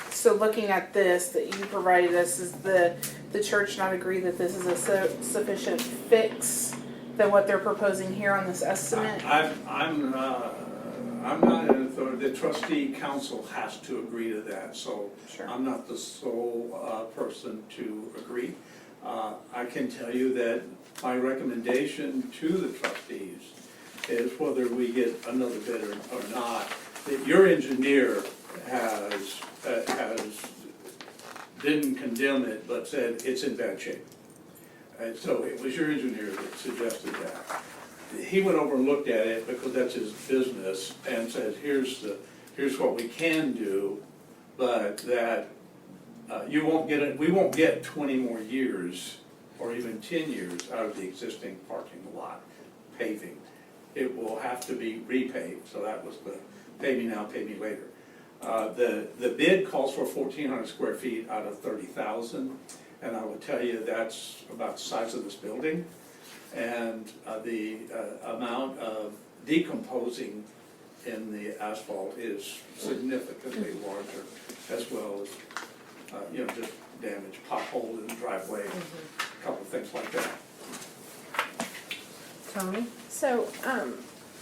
Speaker 8: so looking at this that you provided us, is the church not agree that this is a sufficient fix than what they're proposing here on this estimate?
Speaker 11: I'm not an authority. The trustee council has to agree to that, so
Speaker 8: Sure.
Speaker 11: I'm not the sole person to agree. I can tell you that my recommendation to the trustees is whether we get another bidder or not, that your engineer didn't condemn it, but said it's in bad shape. And so it was your engineer that suggested that. He went over and looked at it because that's his business and said, here's what we can do, but that we won't get 20 more years or even 10 years out of the existing parking lot paving. It will have to be repaved, so that was the pay me now, pay me later. The bid calls for 1,400 square feet out of 30,000, and I will tell you that's about the size of this building. And the amount of decomposing in the asphalt is significantly larger, as well as, just damage, pothole in the driveway, a couple of things like that.
Speaker 1: Tony?
Speaker 6: So,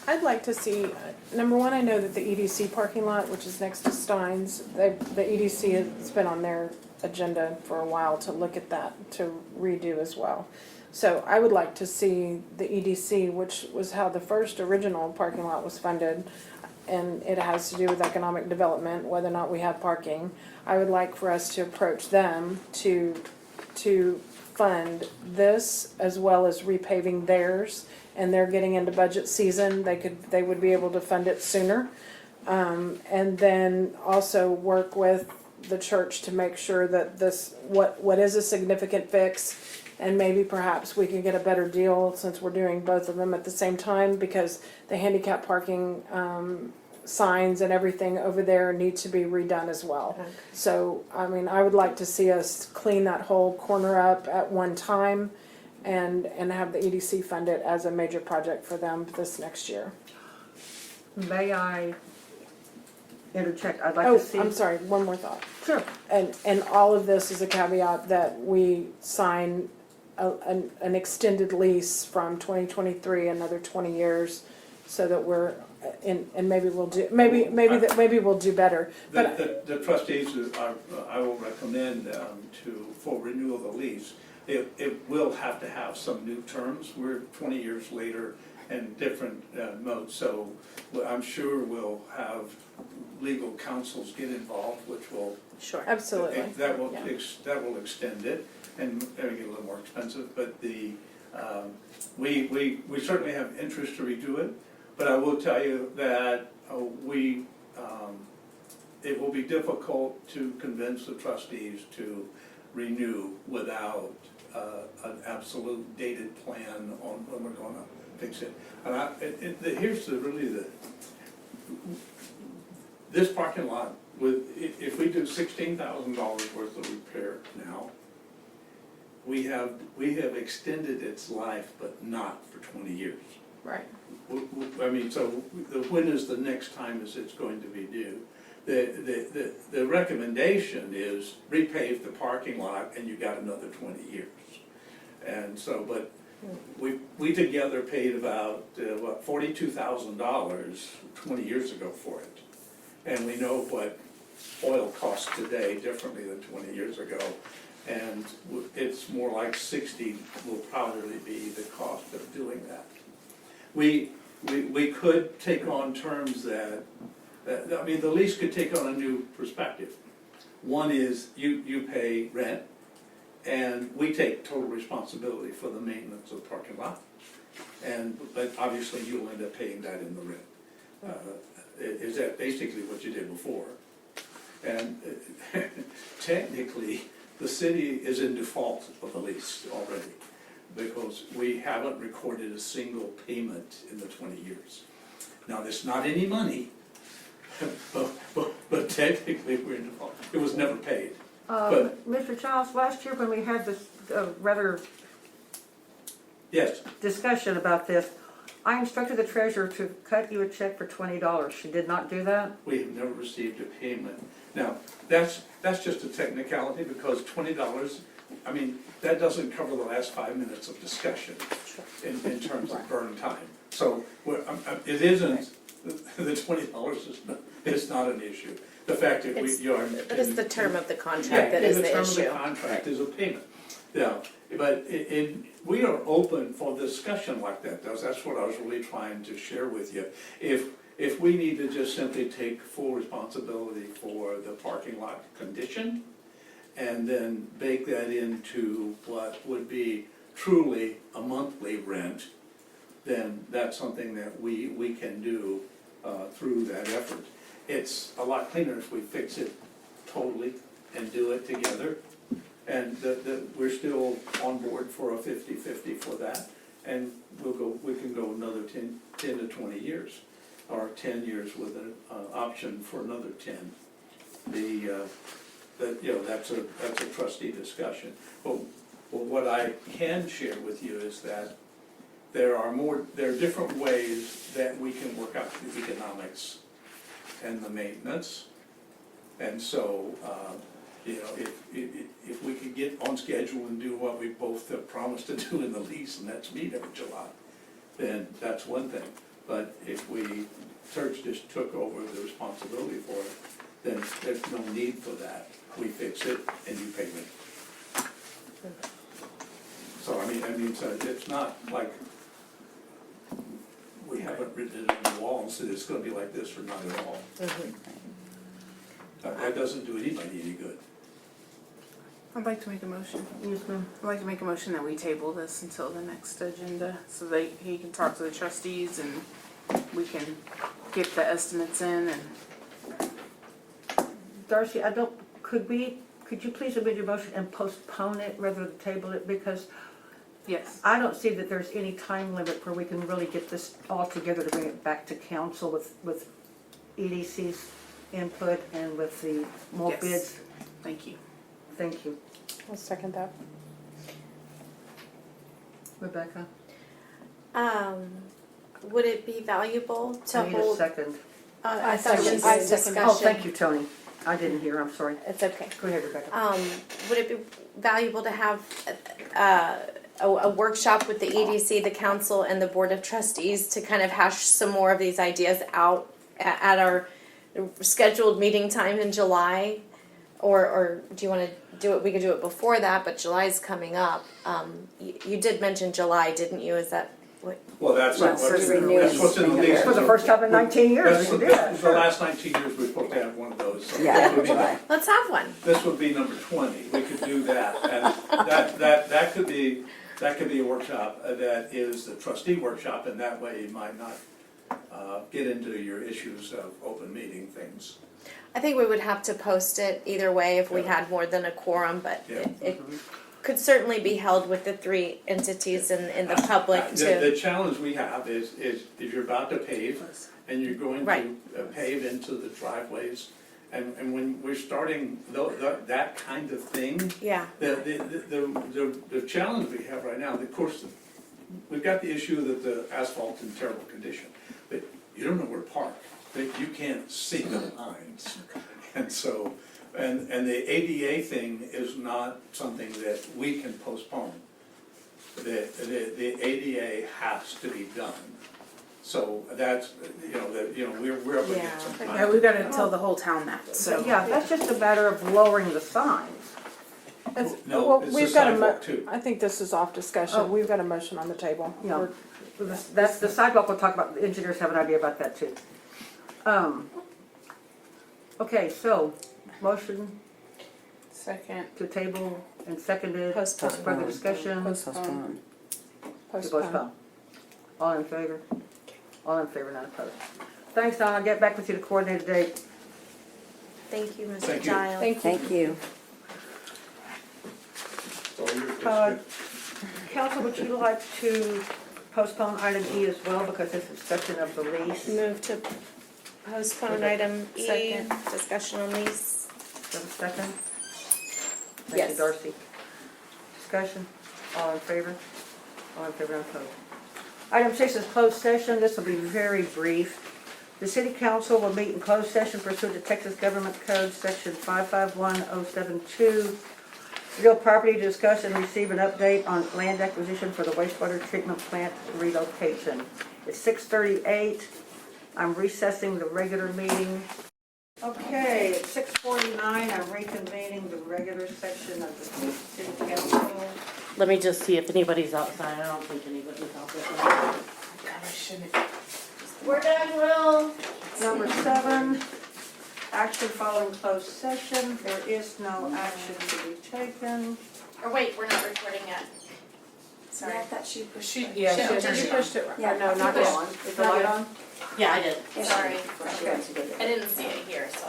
Speaker 6: I'd like to see, number one, I know that the EDC parking lot, which is next to Stein's, the EDC has been on their agenda for a while to look at that, to redo as well. So I would like to see the EDC, which was how the first original parking lot was funded, and it has to do with economic development, whether or not we have parking. I would like for us to approach them to fund this as well as repaving theirs, and they're getting into budget season, they would be able to fund it sooner. And then also work with the church to make sure that this, what is a significant fix, and maybe perhaps we can get a better deal since we're doing both of them at the same time, because the handicap parking, signs and everything over there need to be redone as well.
Speaker 3: Okay.
Speaker 6: So, I mean, I would like to see us clean that whole corner up at one time and have the EDC fund it as a major project for them this next year.
Speaker 1: May I interject? I'd like
Speaker 6: Oh,
Speaker 1: to see.
Speaker 6: I'm sorry, one more thought.
Speaker 1: Sure.
Speaker 6: And all of this is a caveat that we sign an extended lease from 2023, another 20 years, so that we're, and maybe we'll do, maybe we'll do better. But
Speaker 11: The trustees, I will recommend for renewal of the lease, it will have to have some new terms. We're 20 years later and different modes, so I'm sure we'll have legal counsels get involved, which will.
Speaker 3: Sure.
Speaker 6: Absolutely.
Speaker 11: That will,
Speaker 6: Yeah.
Speaker 11: that will extend it and make it a little more expensive, but we certainly have interest to redo it. But I will tell you that it will be difficult to convince the trustees to renew without an absolute dated plan on when we're gonna fix it. And here's this parking lot, if we do $16,000 worth of repair now, we have extended its life, but not for 20 years.
Speaker 6: Right.
Speaker 11: I mean, so when is the next time is it's going to be due? The recommendation is repave the parking lot and you got another 20 years. And so, but we together paid about, $42,000 20 years ago for it. And we know what oil costs today differently than 20 years ago. And it's more like 60 will probably be the cost of doing that. We could take on terms that, I mean, the lease could take on a new perspective. One is you pay rent, and we take total responsibility for the maintenance of the parking lot. But obviously you'll end up paying that in the rent. Is that basically what you did before? And technically, the city is in default of the lease already, because we haven't recorded a single payment in the 20 years. Now, there's not any money, but technically we're in default. It was never paid.
Speaker 1: Mr. Childs, last year when we had this rather
Speaker 11: Yes,
Speaker 1: discussion about this, I instructed the treasurer to cut you a check for $20. She did not do that?
Speaker 11: we have never received a payment. Now, that's just a technicality, because $20, I mean, that doesn't cover the last 5 minutes of discussion in terms of burn time. So it isn't, the $20 is not an issue. The fact that
Speaker 3: But it's the term of the contract that is the
Speaker 11: term
Speaker 3: issue.
Speaker 11: of the contract is a payment. Yeah, but we are open for discussion like that. That's what I was really trying to share with you. If we need to just simply take full responsibility for the parking lot condition, and then bake that into what would be truly a monthly rent, then that's something that we can do through that effort. It's a lot cleaner if we fix it totally and do it together. And we're still on board for a 50-50 for that. And we can go another 10 to 20 years, or 10 years with an option for another 10. That's a trustee discussion. But what I can share with you is that there are different ways that we can work out the economics and the maintenance. And so, if we could get on schedule and do what we both have promised to do in the lease, and that's meet every July, then that's one thing. But if church just took over the responsibility for it, then there's no need for that. We fix it and you pay me. So, I mean, so it's not like we haven't written it on the wall and said it's gonna be like this or not at all. That doesn't do anybody any good.
Speaker 8: I'd like to make a motion.
Speaker 1: Yes, ma'am.
Speaker 8: I'd like to make a motion that we table this until the next agenda so that he can talk to the trustees and we can get the estimates in and.
Speaker 1: Darcy, could you please amend your motion and postpone it rather than table it? Because
Speaker 8: Yes.
Speaker 1: I don't see that there's any time limit where we can really get this all together to bring it back to council with EDC's input and with the more
Speaker 8: Yes.
Speaker 1: bids.
Speaker 8: Thank you.
Speaker 1: Thank you.
Speaker 6: I'll second that.
Speaker 1: Rebecca?
Speaker 3: Would it be valuable to
Speaker 1: I need a
Speaker 3: hold?
Speaker 1: second.
Speaker 3: I thought she
Speaker 6: second.
Speaker 3: said
Speaker 6: I second.
Speaker 3: discussion.
Speaker 1: Oh, thank you, Tony. I didn't hear, I'm sorry.
Speaker 3: It's okay.
Speaker 1: Go ahead, Rebecca.
Speaker 3: Would it be valuable to have a workshop with the EDC, the council, and the board of trustees to kind of hash some more of these ideas out at our scheduled meeting time in July? Or do you want to do it, we could do it before that, but July's coming up. You did mention July, didn't you? Is that what?
Speaker 11: Well, that's
Speaker 1: Well,
Speaker 11: what's
Speaker 1: first
Speaker 11: in
Speaker 1: renewal
Speaker 11: the lease.
Speaker 1: For the first time in 19 years, we
Speaker 11: That's
Speaker 1: can do
Speaker 11: the
Speaker 1: that.
Speaker 11: last 19 years, we're supposed to have one of those. So
Speaker 1: Yeah,
Speaker 11: this would be-
Speaker 1: July.
Speaker 3: Let's have one.
Speaker 11: This would be number 20, we could do that, and that could be a workshop that is the trustee workshop, and that way you might not get into your issues of open meeting things.
Speaker 3: I think we would have to post it either way if we
Speaker 11: Yeah.
Speaker 3: had more than a quorum, but
Speaker 11: Yeah.
Speaker 3: it could certainly be held with the three entities in the public
Speaker 11: The
Speaker 3: to.
Speaker 11: challenge we have is if you're about to pave, and you're going
Speaker 3: Right.
Speaker 11: to pave into the driveways, and when we're starting that kind of thing,
Speaker 3: Yeah,
Speaker 11: the challenge we have right now, of course, we've got the issue that the asphalt's in terrible condition, but you don't know where to park, that you can't see the lines. And so, and the ADA thing is not something that we can postpone. The ADA has to be done. So that's, we're up against some time.
Speaker 8: Yeah, we've got to tell the whole town that, so.
Speaker 1: Yeah, that's just a matter of lowering the signs.
Speaker 11: No,
Speaker 6: Well,
Speaker 11: it's the
Speaker 6: we've got a
Speaker 11: sidewalk too.
Speaker 6: I think this is off discussion.
Speaker 1: Oh.
Speaker 6: We've got a motion on the table.
Speaker 1: Yeah.
Speaker 6: We're-
Speaker 1: That's the sidewalk we'll talk about, the engineers have an idea about that too. Okay, so, motion
Speaker 8: Second.
Speaker 1: to table and seconded.
Speaker 3: Postpone.
Speaker 1: Further discussion.
Speaker 8: Postpone.
Speaker 1: To
Speaker 6: Postpone.
Speaker 1: postpone. All in favor? All in favor, not opposed. Thanks, Don, I'll get back with you to coordinate a date.
Speaker 3: thank you, Mr.
Speaker 11: Thank you.
Speaker 3: Giles.
Speaker 6: Thank you.
Speaker 11: So you're-
Speaker 1: Uh, Council, would you like to postpone item E as well, because it's discussion of the lease?
Speaker 3: Move to postpone item E,
Speaker 8: Second.
Speaker 3: discussion on lease.
Speaker 1: Have a second? Thank you,
Speaker 3: Yes.
Speaker 1: Darcy. Discussion, all in favor? All in favor, not opposed. Item 6 is closed session, this will be very brief. The city council will meet in closed session pursuant to Texas Government Code, section 551072. Real property to discuss and receive an update on land acquisition for the wastewater treatment plant relocation. It's 6:38, I'm recessing the regular meeting. Okay, at 6:49, I'm reconvening the regular section of the city council.
Speaker 10: Let me just see if anybody's outside. I don't think anybody's out there. We're done, Will.
Speaker 1: Number 7, action following closed session. There is no action to be taken.
Speaker 3: Or wait, we're not recording yet. Sorry.
Speaker 4: Yeah, I thought she pushed.
Speaker 8: She,
Speaker 4: it.
Speaker 8: yeah,
Speaker 3: She-
Speaker 8: she
Speaker 3: she
Speaker 8: pushed it.
Speaker 4: Yeah,
Speaker 1: No, not
Speaker 4: push-
Speaker 1: yet. Is the light on?
Speaker 10: Yeah, I did.
Speaker 4: Yeah,
Speaker 3: Sorry.
Speaker 4: she wants to do it.
Speaker 3: I didn't see it here, so.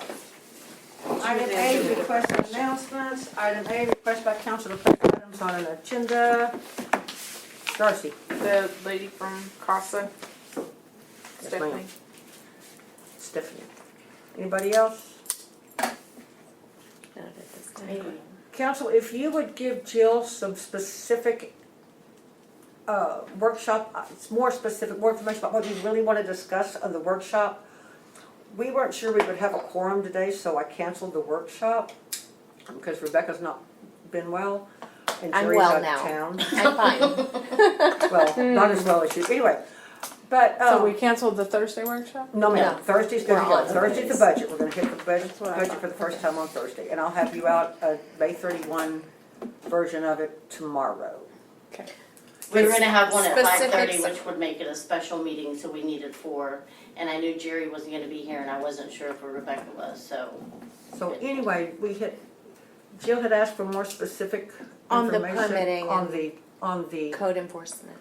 Speaker 1: Item A, request announcements. Item A, request by council to place items on an agenda. Darcy.
Speaker 8: The lady from CASA,
Speaker 1: Yes,
Speaker 8: Stephanie.
Speaker 1: ma'am. Stephanie. Anybody else?
Speaker 3: Not at this time.
Speaker 1: Council, if you would give Jill some specific workshop, it's more specific, more information about what you really want to discuss on the workshop. We weren't sure we would have a quorum today, so I canceled the workshop because Rebecca's not been well. And
Speaker 3: I'm
Speaker 1: Jerry's
Speaker 3: well
Speaker 1: out of
Speaker 3: now.
Speaker 1: town.
Speaker 3: I'm fine.
Speaker 1: Well, not as well as you, anyway. But,
Speaker 6: So we canceled the Thursday workshop?
Speaker 1: no ma'am,
Speaker 3: No.
Speaker 1: Thursday's
Speaker 3: We're
Speaker 1: good to go.
Speaker 3: on
Speaker 1: Thursday's the budget, we're gonna hit the budget
Speaker 6: That's what I
Speaker 1: budget
Speaker 6: thought.
Speaker 1: for the first time on Thursday. And I'll have you out a May 31 version of it tomorrow.
Speaker 6: Okay.
Speaker 10: We were gonna have one at
Speaker 3: Specifics.
Speaker 10: 5:30, which would make it a special meeting, so we needed 4. And I knew Jerry wasn't gonna be here, and I wasn't sure if Rebecca was, so.
Speaker 1: So anyway, Jill had asked for more specific
Speaker 3: On the
Speaker 1: information
Speaker 3: permitting
Speaker 1: on
Speaker 3: and
Speaker 1: the
Speaker 3: code enforcement.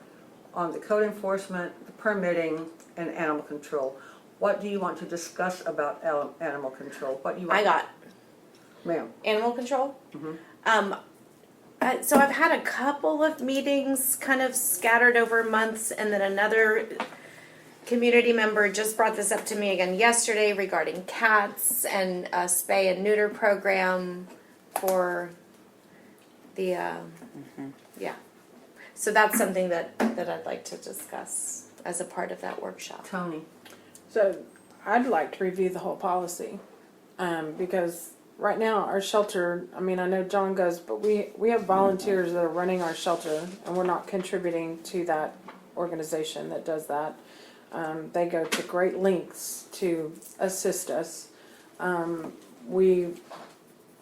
Speaker 1: code enforcement, the permitting, and animal control. What do you want to discuss about animal control? What do you want?
Speaker 3: I got
Speaker 1: Ma'am.
Speaker 3: animal control.
Speaker 1: Mhm.
Speaker 3: So I've had a couple of meetings kind of scattered over months, and then another community member just brought this up to me again yesterday regarding cats and a spay and neuter program for the, yeah. So that's something that I'd like to discuss as a part of that workshop.
Speaker 1: Tony.
Speaker 6: So I'd like to review the whole policy, because right now our shelter, I mean, I know John goes, but we have volunteers that are running our shelter and we're not contributing to that organization that does that. They go to great lengths to assist us. We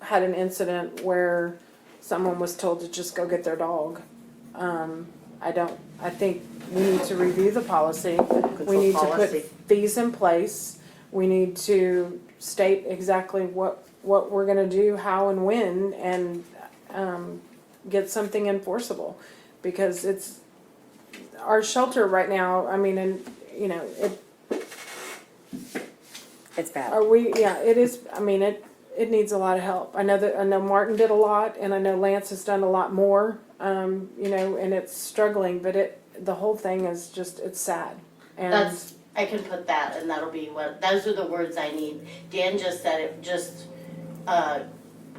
Speaker 6: had an incident where someone was told to just go get their dog. I think we need to review the policy. We need to put fees in place. We need to state exactly what we're gonna do, how and when, and get something enforceable. Because it's, our shelter right now, I mean, and, you know,
Speaker 12: It's bad.
Speaker 6: it is, I mean, it needs a lot of help. I know Martin did a lot, and I know Lance has done a lot more, you know, and it's struggling, but the whole thing is just, it's sad. And
Speaker 10: I can put that, and that'll be those are the words I need. Dan just said it, just,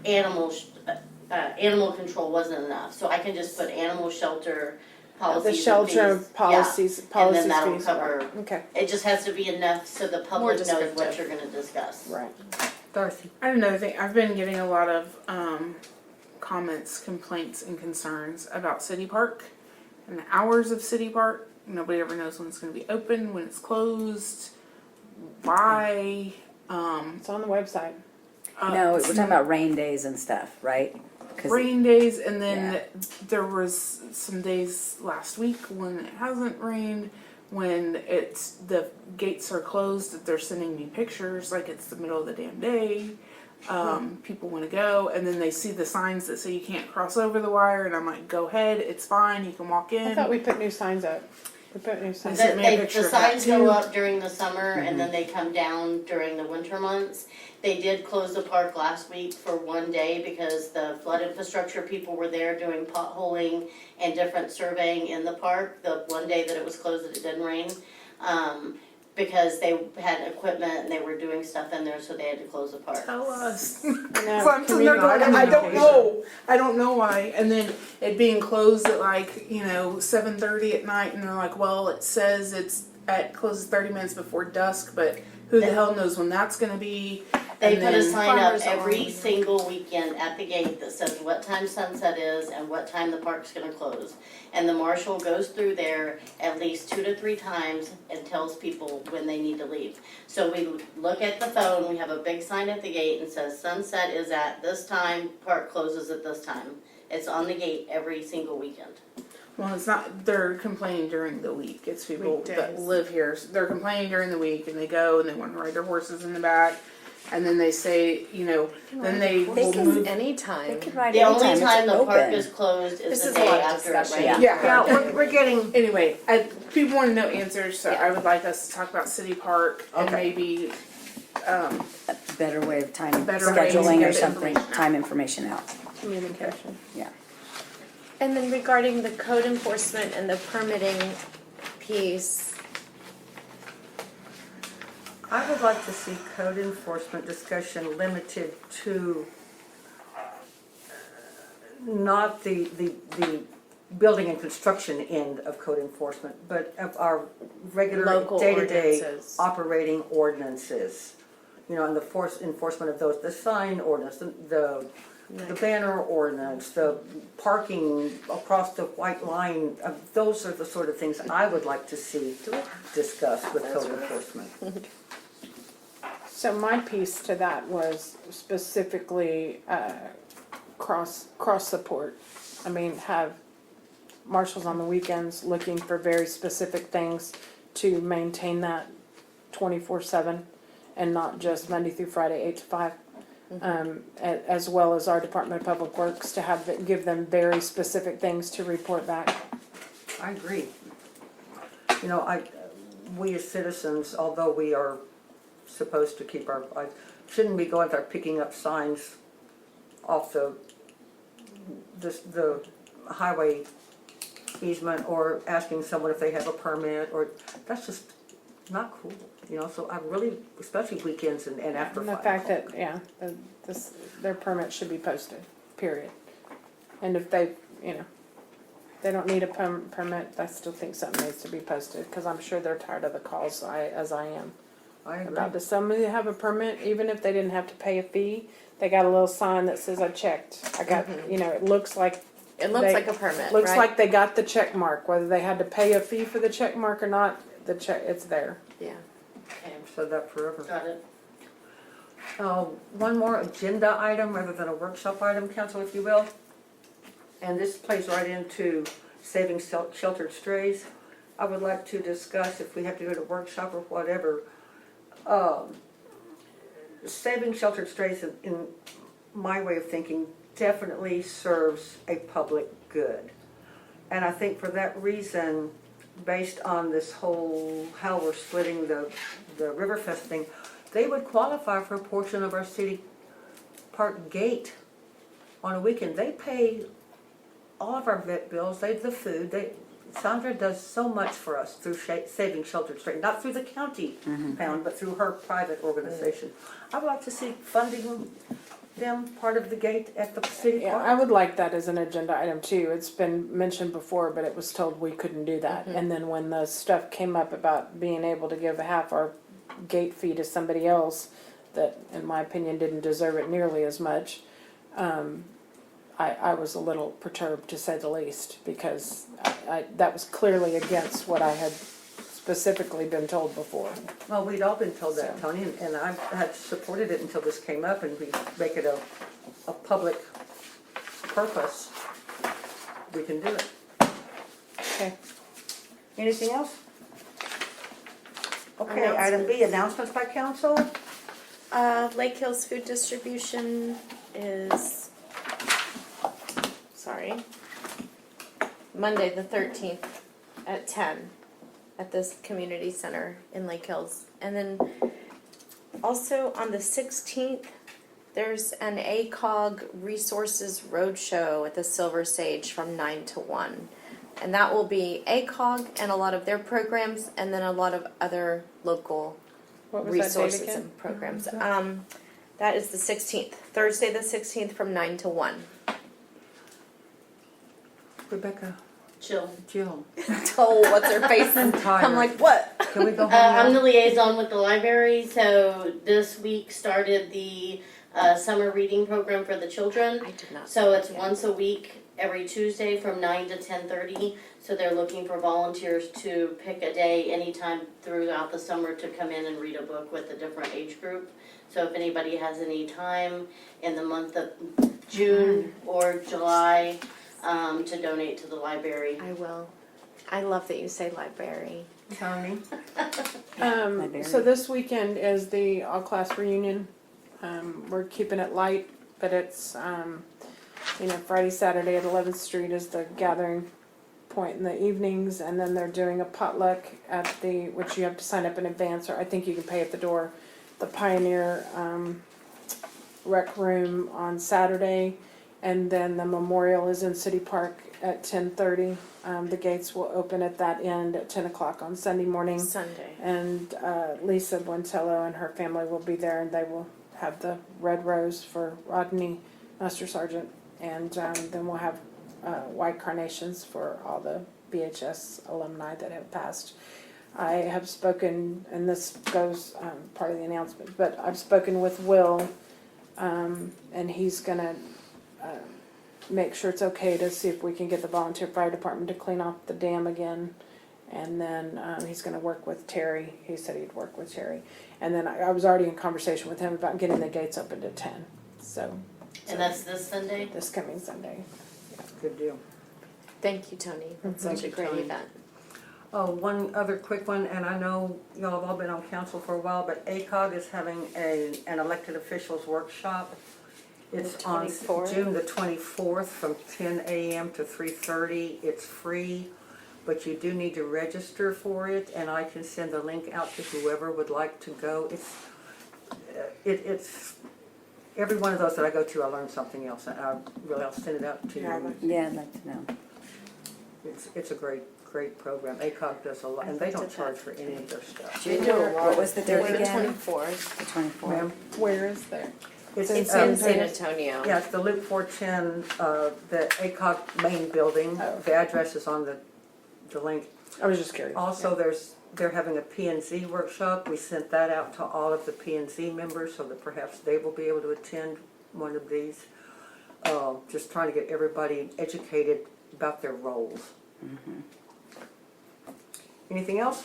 Speaker 10: animal control wasn't enough, so I can just put animal shelter policies
Speaker 6: the
Speaker 10: and
Speaker 6: shelter
Speaker 10: fees.
Speaker 6: policies,
Speaker 10: And
Speaker 6: policies,
Speaker 10: then that'll
Speaker 6: fees,
Speaker 10: cover,
Speaker 6: right. Okay,
Speaker 10: it just has to be enough so the public knows what
Speaker 3: descriptive.
Speaker 10: you're gonna discuss.
Speaker 6: right.
Speaker 1: Darcy.
Speaker 8: I have another thing. I've been getting a lot of comments, complaints, and concerns about City Park and the hours of City Park. Nobody ever knows when it's going to be open, when it's closed, why.
Speaker 6: It's on the website.
Speaker 12: No, we're talking about rain days and stuff, right? 'Cause
Speaker 8: rain days, and then there was some days last week when it hasn't rained, when it's the gates are closed, that they're sending me pictures like it's the middle of the damn day. People want to go, and then they see the signs that say you can't cross over the wire, and I'm like, go ahead, it's fine, you can walk in.
Speaker 6: I thought we put new signs up. We put new signs
Speaker 8: Sent
Speaker 6: up.
Speaker 8: me a picture
Speaker 10: The
Speaker 8: of that
Speaker 10: signs go
Speaker 8: too.
Speaker 10: up during the summer and then they come down during the winter months. They did close the park last week for one day because the flood infrastructure people were there doing potholing and different surveying in the park. The one day that it was closed that it didn't rain, because they had equipment and they were doing stuff in there, so they had to close the park.
Speaker 8: Tell us.
Speaker 6: I know,
Speaker 8: So I'm sitting there going,
Speaker 6: community
Speaker 8: I don't
Speaker 6: communication.
Speaker 8: know. I don't know why. And then it being closed at like, 7:30 at night, and they're like, well, it says it closes 30 minutes before dusk, but who the hell knows when that's gonna be?
Speaker 10: They
Speaker 8: And
Speaker 10: put a
Speaker 8: then
Speaker 10: sign up
Speaker 8: farmers
Speaker 10: every
Speaker 8: only.
Speaker 10: single weekend at the gate that says what time sunset is and what time the park's gonna close. And the marshal goes through there at least 2 to 3 times and tells people when they need to leave. So we look at the phone, we have a big sign at the gate and says sunset is at this time, park closes at this time. It's on the gate every single weekend.
Speaker 8: Well, it's not, they're complaining during the week. It's people that
Speaker 6: Weekdays.
Speaker 8: live here. So they're complaining during the week, and they go and they want to ride their horses in the back. And then they say, then they will
Speaker 12: can-
Speaker 8: move.
Speaker 12: They
Speaker 3: Anytime.
Speaker 12: could ride
Speaker 10: The only
Speaker 12: anytime
Speaker 10: time
Speaker 12: it's
Speaker 10: the park
Speaker 12: open.
Speaker 10: is closed
Speaker 3: This
Speaker 10: is the
Speaker 3: is a
Speaker 10: day
Speaker 3: lot of
Speaker 10: after it
Speaker 3: discussion.
Speaker 10: rains.
Speaker 8: Yeah.
Speaker 1: We're getting,
Speaker 8: Anyway, people want to know answers, so I would like us to talk about City Park and
Speaker 1: Okay.
Speaker 8: maybe,
Speaker 12: A better way of time
Speaker 8: Better way to
Speaker 12: scheduling or
Speaker 8: get
Speaker 12: something,
Speaker 8: information out.
Speaker 12: time information out.
Speaker 6: Communication.
Speaker 12: Yeah.
Speaker 3: And then regarding the code enforcement and the permitting piece,
Speaker 1: I would like to see code enforcement discussion limited to not the building and construction end of code enforcement, but of our regular
Speaker 3: Local
Speaker 1: day-to-day
Speaker 3: ordinances.
Speaker 1: operating ordinances. And the enforcement of those, the sign ordinance, the banner ordinance, the parking across the white line, those are the sort of things I would like to see discussed with code enforcement.
Speaker 6: So my piece to that was specifically cross support. I mean, have marshals on the weekends looking for very specific things to maintain that 24/7 and not just Monday through Friday 8 to 5. as well as our Department of Public Works to give them very specific things to report back.
Speaker 1: I agree. You know, we as citizens, although we are supposed to keep I shouldn't be going there picking up signs off the highway easement or asking someone if they have a permit, or that's just not cool, you know, so I really, especially weekends and after 5
Speaker 6: And the fact that, yeah, their permit should be posted, period. And if they, you know, they don't need a permit, I still think something needs to be posted, because I'm sure they're tired of the calls, as I am.
Speaker 1: I agree.
Speaker 6: About, does somebody have a permit, even if they didn't have to pay a fee? They got a little sign that says, I checked. I got, you know, it looks like.
Speaker 3: It looks
Speaker 6: they-
Speaker 3: like a permit,
Speaker 6: Looks
Speaker 3: right?
Speaker 6: like they got the check mark, whether they had to pay a fee for the check mark or not, the check, it's there.
Speaker 3: Yeah.
Speaker 10: Okay,
Speaker 1: I've said that forever.
Speaker 10: got it.
Speaker 1: One more agenda item rather than a workshop item, council, if you will. And this plays right into saving sheltered strays. I would like to discuss, if we have to do a workshop or whatever, saving sheltered strays in my way of thinking definitely serves a public good. And I think for that reason, based on this whole, how we're splitting the Riverfest thing, they would qualify for a portion of our city park gate on a weekend. They pay all of our vet bills, the food, Sandra does so much for us through Saving Sheltered Strays, not through the county pound, but through her private organization. I would like to see funding them part of the gate at the city
Speaker 6: Yeah,
Speaker 1: park.
Speaker 6: I would like that as an agenda item too. It's been mentioned before, but it was told we couldn't do that. And then when the stuff came up about being able to give half our gate fee to somebody else that, in my opinion, didn't deserve it nearly as much, I was a little perturbed, to say the least, because that was clearly against what I had specifically been told before.
Speaker 1: Well, we'd all been told that, Tony, and I had supported it until this came up, and we make it a public purpose. We can do it.
Speaker 6: Okay.
Speaker 1: Anything else? Okay, item B, announcements by council.
Speaker 3: Lake Hills Food Distribution is, Monday the 13th at 10 at this community center in Lake Hills. And then also on the 16th, there's an ACOG Resources Roadshow at the Silver Sage from 9 to 1. And that will be ACOG and a lot of their programs, and then a lot of other local
Speaker 6: What was that date
Speaker 3: resources
Speaker 6: again?
Speaker 3: and programs. That is the 16th, Thursday the 16th from 9 to 1.
Speaker 1: Rebecca,
Speaker 10: Jill.
Speaker 1: Jill,
Speaker 3: Oh, what's her face?
Speaker 1: I'm tired.
Speaker 3: I'm like, what?
Speaker 1: Can we go home
Speaker 10: I'm
Speaker 1: now?
Speaker 10: the liaison with the library, so this week started the summer reading program for the children.
Speaker 3: I did not.
Speaker 10: So it's once a week, every Tuesday from 9 to 10:30. So they're looking for volunteers to pick a day anytime throughout the summer to come in and read a book with a different age group. So if anybody has any time in the month of June or July to donate to the library.
Speaker 3: I will. I love that you say library.
Speaker 1: Tony,
Speaker 6: So this weekend is the all-class reunion. We're keeping it light, but it's, Friday, Saturday at 11th Street is the gathering point in the evenings, and then they're doing a potluck at which you have to sign up in advance, or I think you can pay at the door, the Pioneer Rec Room on Saturday, and then the memorial is in City Park at 10:30. The gates will open at that end at 10 o'clock on Sunday morning.
Speaker 3: Sunday.
Speaker 6: And Lisa Buentello and her family will be there, and they will have the red rose for Rodney, Master Sergeant, and then we'll have white carnations for all the BHS alumni that have passed. I have spoken, and this goes part of the announcement, but I've spoken with Will, and he's gonna make sure it's okay to see if we can get the volunteer fire department to clean off the dam again. And then he's going to work with Terry. He said he'd work with Terry. And then I was already in conversation with him about getting the gates open to 10. So
Speaker 10: And that's this Sunday?
Speaker 6: this coming Sunday.
Speaker 1: good deal.
Speaker 3: Thank you, Tony. That's
Speaker 1: Thank
Speaker 3: such a
Speaker 1: you,
Speaker 3: great
Speaker 1: Tony.
Speaker 3: event.
Speaker 1: Oh, one other quick one, and I know y'all have all been on council for a while, but ACOG is having an elected officials workshop. It's on
Speaker 3: 24th?
Speaker 1: June the 24th from 10 a.m. to 3:30. It's free, but you do need to register for it, and I can send the link out to whoever would like to go. It's every one of those that I go to, I learn something else, and I'll send it out to
Speaker 8: Yeah,
Speaker 1: you.
Speaker 12: Yeah, I'd like to know.
Speaker 1: It's a great program. ACOG does a lot, and they don't charge for any of their stuff.
Speaker 3: They do a lot.
Speaker 12: What was the date
Speaker 3: The
Speaker 12: again?
Speaker 3: 24th.
Speaker 12: The 24th.
Speaker 1: Ma'am?
Speaker 6: Where is there?
Speaker 3: It's in San Antonio.
Speaker 1: Yeah, it's the Loop 410, the ACOG main building.
Speaker 6: Oh.
Speaker 1: The address is on the link.
Speaker 6: I was just curious.
Speaker 1: Also, they're having a P&Z workshop. We sent that out to all of the P&Z members so that perhaps they will be able to attend one of these. Just trying to get everybody educated about their roles. Anything else?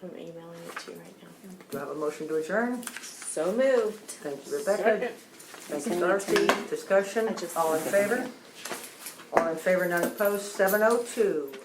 Speaker 3: I'm emailing it to you right now.
Speaker 1: Do I have a motion to adjourn?
Speaker 3: So moved.
Speaker 1: Thank you, Rebecca.
Speaker 6: Second.
Speaker 1: Thank you, Darcy. Discussion?
Speaker 3: I just-
Speaker 1: All in favor? All in favor, none opposed, 7:02.